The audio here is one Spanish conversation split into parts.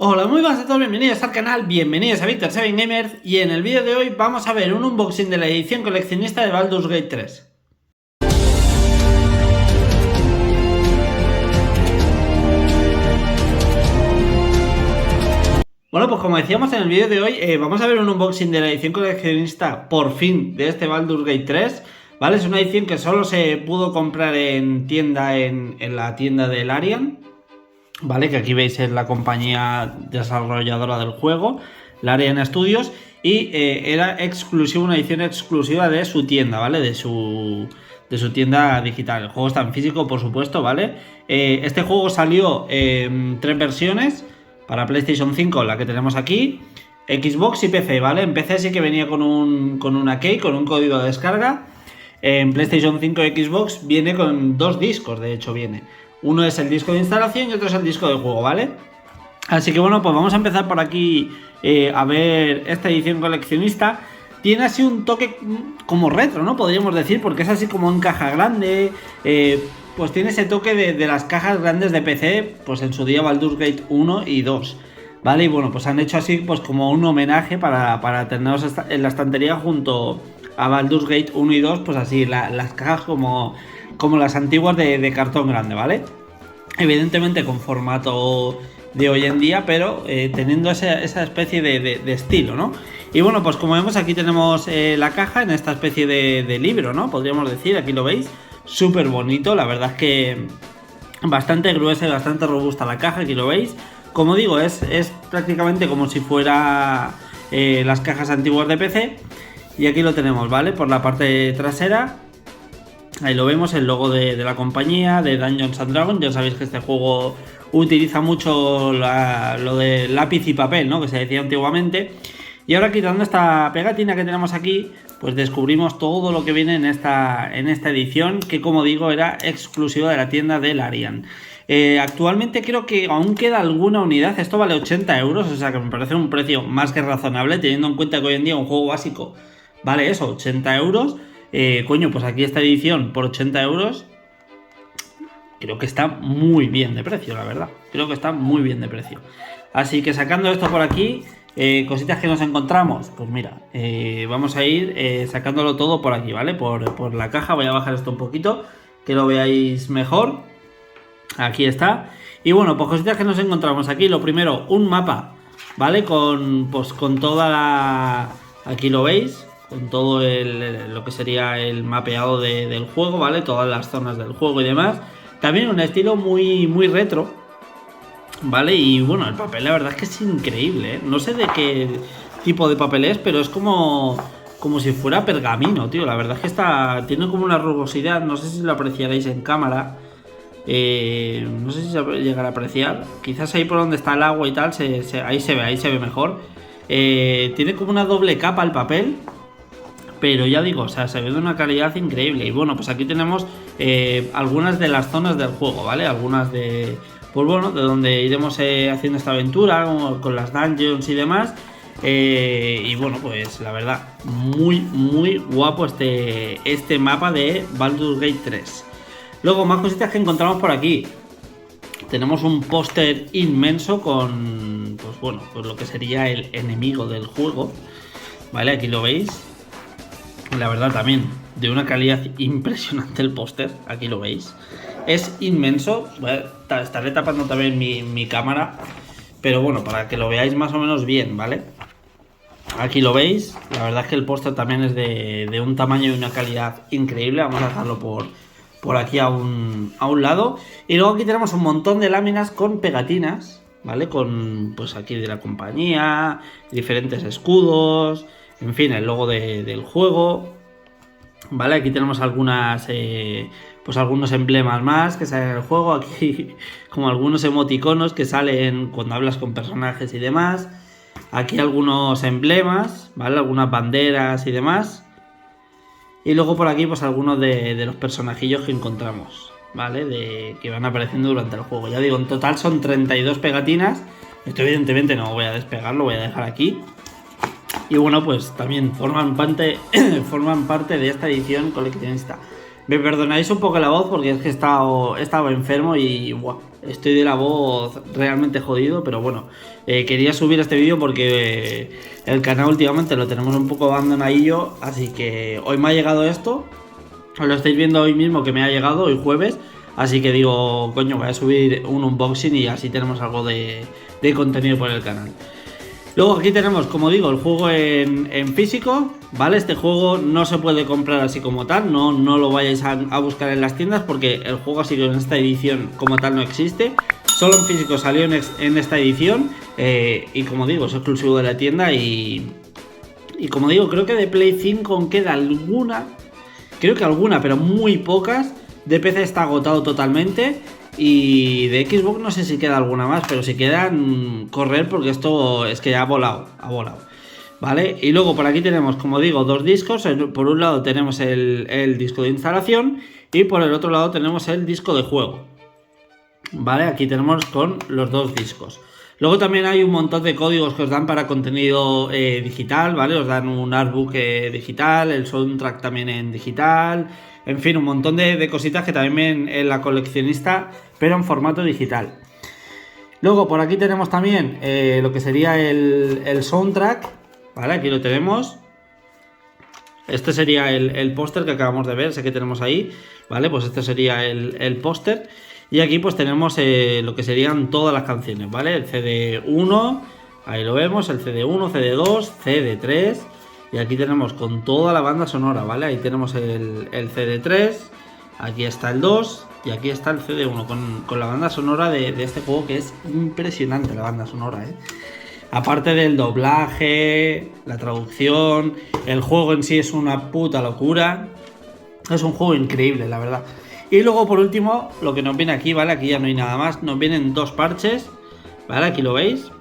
Hola, muy buenas a todos, bienvenidos al canal, bienvenidos a Víctor7Gamer y en el vídeo de hoy vamos a ver un unboxing de la edición coleccionista de Baldur's Gate 3. Bueno, pues como decíamos en el vídeo de hoy, vamos a ver un unboxing de la edición coleccionista, por fin, de este Baldur's Gate 3. ¿Vale? Es una edición que solo se pudo comprar en tienda, en la tienda de Larian. ¿Vale? Que aquí veis es la compañía desarrolladora del juego, Larian Studios, y era exclusivo, una edición exclusiva de su tienda, ¿vale? De su tienda digital. El juego está en físico, por supuesto, ¿vale? Este juego salió en 3 versiones, para PlayStation 5, la que tenemos aquí, Xbox y PC, ¿vale? En PC sí que venía con una key, con un código de descarga. En PlayStation 5 y Xbox viene con 2 discos, de hecho viene. Uno es el disco de instalación y otro es el disco de juego, ¿vale? Así que bueno, pues vamos a empezar por aquí a ver esta edición coleccionista. Tiene así un toque como retro, ¿no? Podríamos decir, porque es así como en caja grande. Pues tiene ese toque de las cajas grandes de PC, pues en su día Baldur's Gate 1 y 2. ¿Vale? Y bueno, pues han hecho así pues como un homenaje para tenernos en la estantería junto a Baldur's Gate 1 y 2, pues así, las cajas como las antiguas de cartón grande, ¿vale? Evidentemente con formato de hoy en día, pero teniendo esa especie de estilo, ¿no? Y bueno, pues como vemos aquí tenemos la caja en esta especie de libro, ¿no? Podríamos decir, aquí lo veis, súper bonito, la verdad es que bastante gruesa y bastante robusta la caja, aquí lo veis. Como digo, es prácticamente como si fuera las cajas antiguas de PC. Y aquí lo tenemos, ¿vale? Por la parte trasera, ahí lo vemos, el logo de la compañía, de Dungeons and Dragons. Ya sabéis que este juego utiliza mucho lo de lápiz y papel, ¿no? Que se decía antiguamente. Y ahora, quitando esta pegatina que tenemos aquí, pues descubrimos todo lo que viene en esta edición, que como digo era exclusiva de la tienda de Larian. Actualmente creo que aún queda alguna unidad, esto vale 80 euros, o sea que me parece un precio más que razonable, teniendo en cuenta que hoy en día un juego básico vale eso, 80 euros. Coño, pues aquí esta edición por 80 euros creo que está muy bien de precio, la verdad. Creo que está muy bien de precio. Así que sacando esto por aquí, cositas que nos encontramos, pues mira, vamos a ir sacándolo todo por aquí, ¿vale? Por la caja, voy a bajar esto un poquito, que lo veáis mejor. Aquí está. Y bueno, pues cositas que nos encontramos aquí. Lo primero, un mapa, ¿vale? Con toda la... Aquí lo veis, con todo lo que sería el mapeado del juego, ¿vale? Todas las zonas del juego y demás. También un estilo muy, muy retro, ¿vale? Y bueno, el papel la verdad es que es increíble, ¿eh? No sé de qué tipo de papel es, pero es como si fuera pergamino, tío. La verdad es que tiene como una rugosidad, no sé si lo apreciaréis en cámara. No sé si se puede llegar a apreciar. Quizás ahí por donde está el agua y tal, ahí se ve mejor. Tiene como una doble capa el papel, pero ya digo, o sea, se ve de una calidad increíble. Y bueno, pues aquí tenemos algunas de las zonas del juego, ¿vale? Algunas pues bueno, de donde iremos haciendo esta aventura, con las dungeons y demás. Y bueno, pues la verdad, muy, muy guapo este mapa de Baldur's Gate 3. Luego, más cositas que encontramos por aquí. Tenemos un póster inmenso con, pues bueno, pues lo que sería el enemigo del juego, ¿vale? Aquí lo veis. La verdad también, de una calidad impresionante el póster, aquí lo veis. Es inmenso, estaré tapando también mi cámara, pero bueno, para que lo veáis más o menos bien, ¿vale? Aquí lo veis, la verdad es que el póster también es de un tamaño y una calidad increíble. Vamos a dejarlo por aquí a un lado. Y luego aquí tenemos un montón de láminas con pegatinas, ¿vale? Con, pues aquí de la compañía, diferentes escudos, en fin, el logo del juego, ¿vale? Aquí tenemos pues algunos emblemas más que salen en el juego. Aquí como algunos emoticonos que salen cuando hablas con personajes y demás. Aquí algunos emblemas, ¿vale? Algunas banderas y demás. Y luego por aquí pues algunos de los personajillos que encontramos, ¿vale? Que van apareciendo durante el juego. Ya digo, en total son 32 pegatinas. Esto evidentemente no voy a despegar, lo voy a dejar aquí. Y bueno, pues también forman parte de esta edición coleccionista. Me perdonáis un poco la voz porque es que he estado enfermo y estoy de la voz realmente jodido, pero bueno, quería subir este vídeo porque el canal últimamente lo tenemos un poco abandonadillo, así que hoy me ha llegado esto, lo estáis viendo hoy mismo que me ha llegado, hoy jueves, así que digo, coño, voy a subir un unboxing y así tenemos algo de contenido por el canal. Luego aquí tenemos, como digo, el juego en físico, ¿vale? Este juego no se puede comprar así como tal, no lo vayáis a buscar en las tiendas porque el juego así que en esta edición como tal no existe. Solo en físico salió en esta edición y como digo, es exclusivo de la tienda y como digo, creo que de Play 5 aún queda alguna, creo que alguna, pero muy pocas. De PC está agotado totalmente. Y de Xbox no sé si queda alguna más, pero si quedan, correr porque esto es que ya ha volado, ¿vale? Y luego por aquí tenemos, como digo, dos discos. Por un lado tenemos el disco de instalación y por el otro lado tenemos el disco de juego, ¿vale? Aquí tenemos con los dos discos. Luego también hay un montón de códigos que os dan para contenido digital, ¿vale? Os dan un artbook digital, el soundtrack también en digital, en fin, un montón de cositas que también ven en la coleccionista, pero en formato digital. Luego por aquí tenemos también lo que sería el soundtrack, ¿vale? Aquí lo tenemos. Este sería el póster que acabamos de ver, sé que tenemos ahí, ¿vale? Pues este sería el póster. Y aquí pues tenemos lo que serían todas las canciones, ¿vale? El CD1, ahí lo vemos, el CD1, CD2, CD3. Y aquí tenemos con toda la banda sonora, ¿vale? Ahí tenemos el CD3, aquí está el 2 y aquí está el CD1 con la banda sonora de este juego, que es impresionante la banda sonora, ¿eh? Aparte del doblaje, la traducción, el juego en sí es una puta locura. Es un juego increíble, la verdad. Y luego por último, lo que nos viene aquí, ¿vale? Aquí ya no hay nada más. Nos vienen dos parches, ¿vale? Aquí lo veis.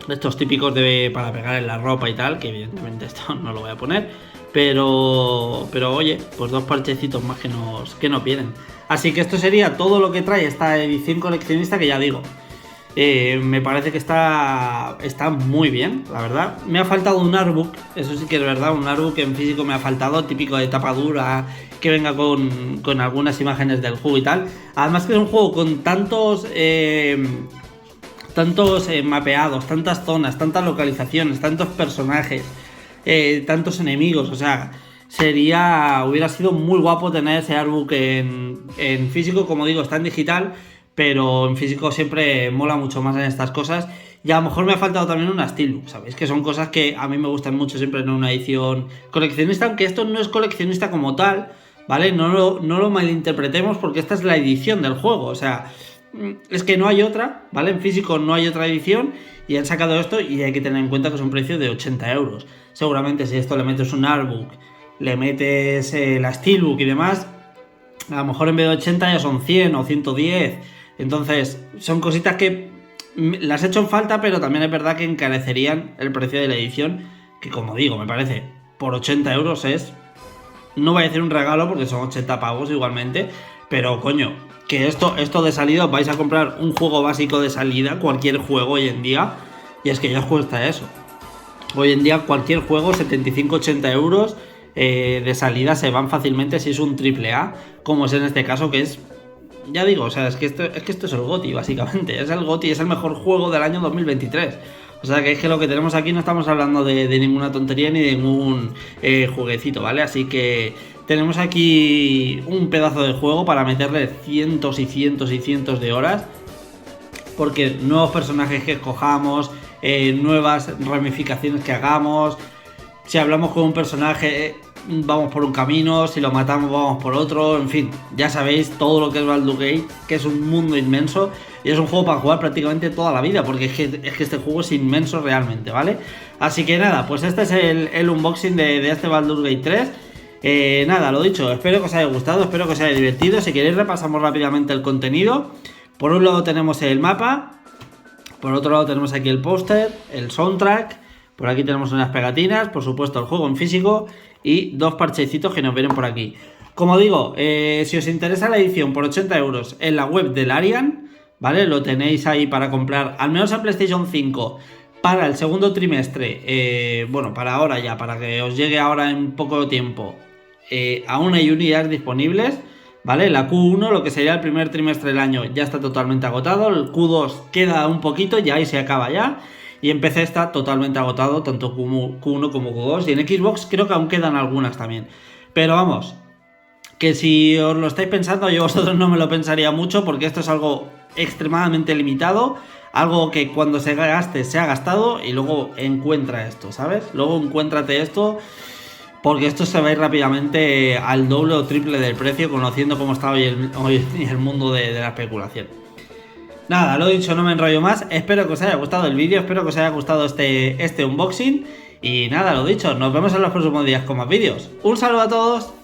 Estos típicos para pegar en la ropa y tal, que evidentemente esto no lo voy a poner. Pero oye, pues dos parchecitos más que nos vienen. Así que esto sería todo lo que trae esta edición coleccionista, que ya digo, me parece que está muy bien, la verdad. Me ha faltado un artbook, eso sí que es verdad, un artbook en físico me ha faltado, típico de tapa dura, que venga con algunas imágenes del juego y tal. Además que es un juego con tantos mapeados, tantas zonas, tantas localizaciones, tantos personajes, tantos enemigos, o sea, hubiera sido muy guapo tener ese artbook en físico. Como digo, está en digital, pero en físico siempre mola mucho más en estas cosas. Y a lo mejor me ha faltado también una steelbook, ¿sabéis? Que son cosas que a mí me gustan mucho siempre en una edición coleccionista, aunque esto no es coleccionista como tal, ¿vale? No lo malinterpretemos porque esta es la edición del juego, o sea, es que no hay otra, ¿vale? En físico no hay otra edición y han sacado esto y hay que tener en cuenta que es un precio de 80 euros. Seguramente si esto le metes un artbook, le metes la steelbook y demás, a lo mejor en vez de 80 ya son 100 o 110. Entonces son cositas que las he hecho en falta, pero también es verdad que encarecerían el precio de la edición, que como digo, me parece por 80 euros no voy a decir un regalo porque son 80 pavos igualmente, pero coño, que esto de salida os vais a comprar un juego básico de salida, cualquier juego hoy en día, y es que ya os cuesta eso. Hoy en día cualquier juego, 75-80 euros de salida se van fácilmente si es un triple A, como es en este caso, que es, ya digo, o sea, es que esto es el GOTY básicamente, es el GOTY, es el mejor juego del año 2023. O sea, que es que lo que tenemos aquí no estamos hablando de ninguna tontería ni de ningún jueguecito, ¿vale? Así que tenemos aquí un pedazo de juego para meterle cientos y cientos y cientos de horas, porque nuevos personajes que escojamos, nuevas ramificaciones que hagamos, si hablamos con un personaje vamos por un camino, si lo matamos vamos por otro, en fin, ya sabéis todo lo que es Baldur's Gate, que es un mundo inmenso y es un juego para jugar prácticamente toda la vida, porque es que este juego es inmenso realmente, ¿vale? Así que nada, pues este es el unboxing de este Baldur's Gate 3. Nada, lo dicho, espero que os haya gustado, espero que os haya divertido. Si queréis repasamos rápidamente el contenido. Por un lado tenemos el mapa, por otro lado tenemos aquí el póster, el soundtrack, por aquí tenemos unas pegatinas, por supuesto el juego en físico y dos parchecitos que nos vienen por aquí. Como digo, si os interesa la edición por 80 euros en la web del Larian, ¿vale? Lo tenéis ahí para comprar, al menos en PlayStation 5, para el segundo trimestre, bueno, para ahora ya, para que os llegue ahora en poco tiempo, aún hay unidades disponibles, ¿vale? La Q1, lo que sería el primer trimestre del año, ya está totalmente agotado. El Q2 queda un poquito y ahí se acaba ya. Y en PC está totalmente agotado, tanto Q1 como Q2. Y en Xbox creo que aún quedan algunas también. Pero vamos, que si os lo estáis pensando, yo vosotros no me lo pensaría mucho, porque esto es algo extremadamente limitado. Algo que cuando se gaste se ha gastado y luego encuentra esto, ¿sabes? Luego encuéntrate esto, porque esto se va a ir rápidamente al doble o triple del precio, conociendo cómo está hoy el mundo de la especulación. Nada, lo dicho, no me enrollo más. Espero que os haya gustado el vídeo, espero que os haya gustado este unboxing. Y nada, lo dicho, nos vemos en los próximos días con más vídeos. Un saludo a todos.